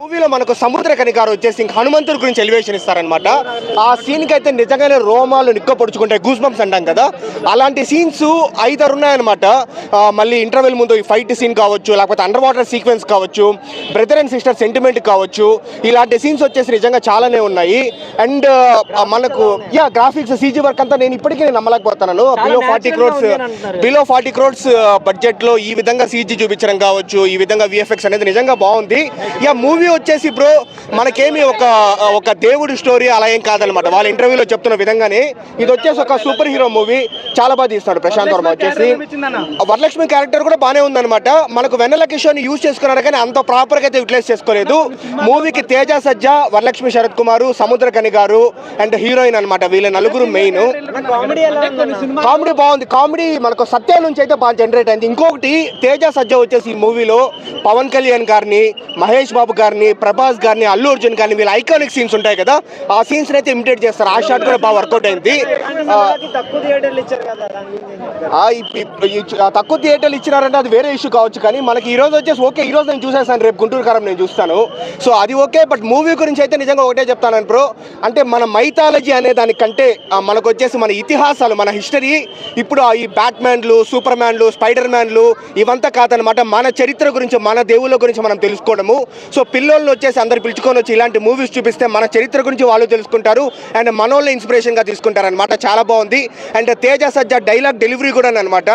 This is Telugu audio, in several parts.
మూవీలో మనకు సముద్రకని గారు వచ్చేసి ఇంక హనుమంతుడి గురించి ఎలివేషన్ ఇస్తారనమాట. ఆ సీన్కి అయితే నిజంగానే రోమాలు నిక్కపొడుచుకుంటాయి, గూస్ బంప్స్ అంటాం కదా, అలాంటి సీన్స్ 5 ఉన్నాయన్నమాట. మళ్ళీ ఇంటర్వెల్ ముందు ఈ ఫైట్ సీన్ కావచ్చు, లేకపోతే అండర్ వాటర్ సీక్వెన్స్ కావచ్చు, బ్రదర్ అండ్ సిస్టర్ సెంటిమెంట్ కావచ్చు, ఇలాంటి సీన్స్ వచ్చేసి నిజంగా చాలానే ఉన్నాయి. అండ్ మనకు గ్రాఫిక్స్ సీజీ వర్క్ అంతా నేను ఇప్పటికీ నేను నమ్మలేకపోతున్నాను. బిలో 40 crores బడ్జెట్లో ఈ విధంగా సీజీ చూపించడం కావచ్చు, ఈ విధంగా విఎఫ్ఎక్స్ అనేది నిజంగా బాగుంది. మూవీ వచ్చేసి బ్రో మనకేమి ఒక దేవుడి స్టోరీ అలా ఏం కాదనమాట. వాళ్ళ ఇంటర్వ్యూలో చెప్తున్న విధంగానే ఇది వచ్చేసి ఒక సూపర్ హీరో మూవీ. చాలా బాగా తీస్తాడు ప్రశాంత్ వర్మ వచ్చేసి. వరలక్ష్మి క్యారెక్టర్ కూడా బాగానే ఉందన్నమాట. మనకు వెన్నెల కిషోర్ని యూజ్ చేసుకున్నాడు కానీ అంత ప్రాపర్గా అయితే యూటిలైజ్ చేసుకోలేదు. మూవీకి తేజ సజ్జా, వరలక్ష్మి శరత్ కుమార్, సముద్రకని గారు అండ్ హీరోయిన్ అనమాట, వీళ్ళ నలుగురు మెయిన్. కామెడీ బాగుంది. కామెడీ మనకు సత్య నుంచి అయితే బాగా జనరేట్ అయింది. ఇంకొకటి తేజ సజ్జా వచ్చేసి ఈ మూవీలో పవన్ కళ్యాణ్ గారిని, మహేష్ బాబు గారిని, ప్రభాస్ గారిని, అల్లు అర్జున్ గారిని, వీళ్ళ ఐకానిక్ సీన్స్ ఉంటాయి కదా, ఆ సీన్స్ అయితే ఇమిటేట్ చేస్తారు. ఆ షాట్ కూడా బాగా వర్కౌట్ అయింది. తక్కువ థియేటర్లు ఇచ్చినారంటే అది వేరే ఇష్యూ కావచ్చు, కానీ మనకి ఈ రోజు వచ్చేసి ఓకే, ఈ రోజు నేను చూసేసాను, రేపు గుంటూరు కారం నేను చూస్తాను, సో అది ఓకే. బట్ మూవీ గురించి అయితే నిజంగా ఒకటే చెప్తాను బ్రో, అంటే మన మైథాలజీ అనే దానికంటే మనకు వచ్చేసి మన ఇతిహాసాలు, మన హిస్టరీ, ఇప్పుడు ఈ బ్యాట్మ్యాన్లు, సూపర్ మ్యాన్లు, స్పైడర్ మ్యాన్లు ఇవంతా కాదనమాట. మన చరిత్ర గురించి, మన దేవుళ్ళ గురించి మనం తెలుసుకోవడము. సో పిల్లల్ని వచ్చేసి అందరు పిలుచుకొని వచ్చి ఇలాంటి మూవీస్ చూపిస్తే మన చరిత్ర గురించి వాళ్ళు తెలుసుకుంటారు అండ్ మనోళ్ళని ఇన్స్పిరేషన్గా తీసుకుంటారు అనమాట. చాలా బాగుంది. And Teja Sajja dialogue delivery కూడా అనమాట,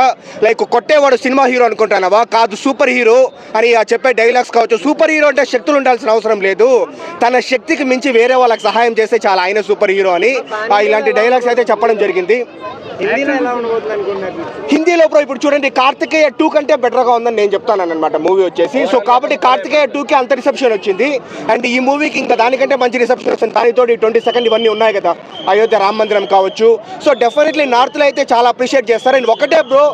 లైక్ కొట్టేవాడు సినిమా హీరో అనుకుంటానవా, కాదు సూపర్ హీరో అని చెప్పే డైలాగ్స్ కావచ్చు. సూపర్ హీరో అంటే శక్తులు ఉండాల్సిన అవసరం లేదు, తన శక్తికి మించి వేరే వాళ్ళకి సహాయం చేస్తే చాలా ఆయన సూపర్ హీరో అని ఇలాంటి డైలాగ్స్ అయితే చెప్పడం జరిగింది. హిందీలో ఇప్పుడు చూడండి, కార్తికేయ 2 కంటే బెటర్గా ఉందని నేను చెప్తాను అనమాట మూవీ వచ్చేసి. సో కాబట్టి కార్తికేయ 2కి అంత రిసెప్షన్ వచ్చింది అండ్ ఈ మూవీకి ఇంకా దానికంటే మంచి రిసెప్షన్ వస్తుంది. దానితో 22nd ఇవన్నీ ఉన్నాయి కదా, అయోధ్య రామ మందిరం కావచ్చు. సో డెఫినెట్లీ నార్త్లో అయితే చాలా అప్రిషియేట్ చేస్తారు. అండ్ ఒకటే బ్రో,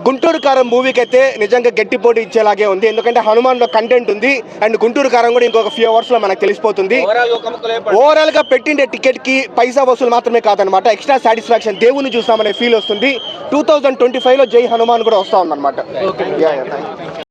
గుంటూరు కారం మూవీకి అయితే నిజంగా గట్టి పోటీ ఇచ్చేలాగే ఉంది, ఎందుకంటే హనుమాన్లో కంటెంట్ ఉంది అండ్ గుంటూరు కారం కూడా ఇంకొక ఫ్యూ అవర్స్లో మనకు తెలిసిపోతుంది. ఓవరాల్గా పెట్టిండే టికెట్కి పైసా వసూలు మాత్రమే కాదనమాట, ఎక్స్ట్రా సాటిస్ఫాక్షన్, దేవుని చూస్తామనే ఫీల్ వస్తుంది. 2025లో జై హనుమాన్ కూడా వస్తా ఉందన్నమాట.